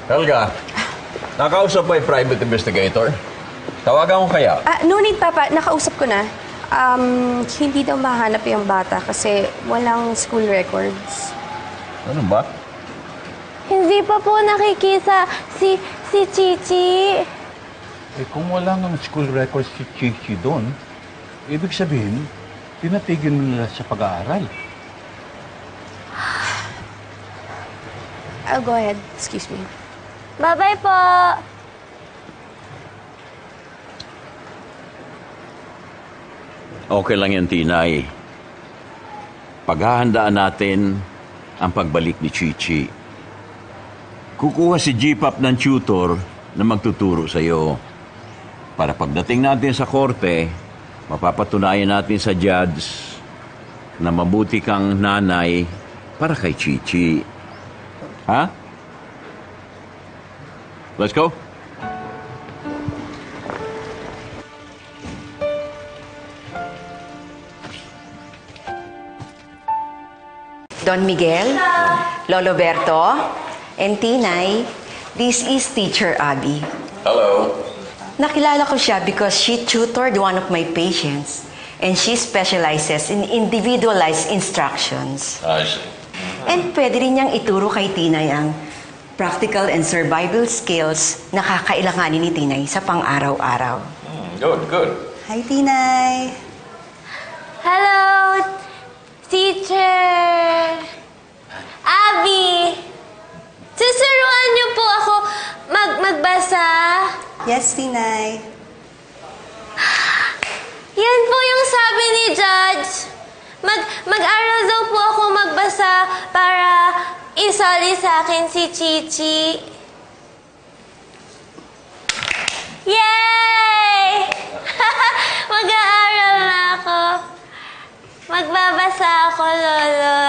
Helga, nakausap mo yung private investigator? Tawagan ko kaya? No need, Papa. Nakausap ko na. Hindi daw mahanap yung bata kasi walang school records. Ano ba? Hindi pa po nakikita si Chichi. Eh kung wala ng school records si Chichi doon, ibig sabihin, pinatigil mo nila sa pag-aaral. I'll go ahead. Excuse me. Bye-bye po. Okay lang yan, Tinay. Paghahandaan natin ang pagbalik ni Chichi. Kukuha si G-Pop ng tutor na magtuturo sa'yo. Para pagdating natin sa korte, mapapatunayan natin sa judge na mabuti kang nanay para kay Chichi. Ha? Let's go. Don Miguel, Lolo Berto, and Tinay, this is Teacher Abby. Hello. Nakilala ko siya because she tutored one of my patients and she specializes in individualized instructions. I see. And pwede rin niyang ituro kay Tinay ang practical and survival skills na kakailanganin ni Tinay sa pang-araw-araw. Good, good. Hi, Tinay! Hello, Teacher Abby. Susuruan niyo po ako magbasa. Yes, Tinay. Yan po yung sabi ni Judge. Mag-aral daw po ako magbasa para isali sa akin si Chichi. Yay! Mag-aaral na ako. Magbabasa ako, Lolo.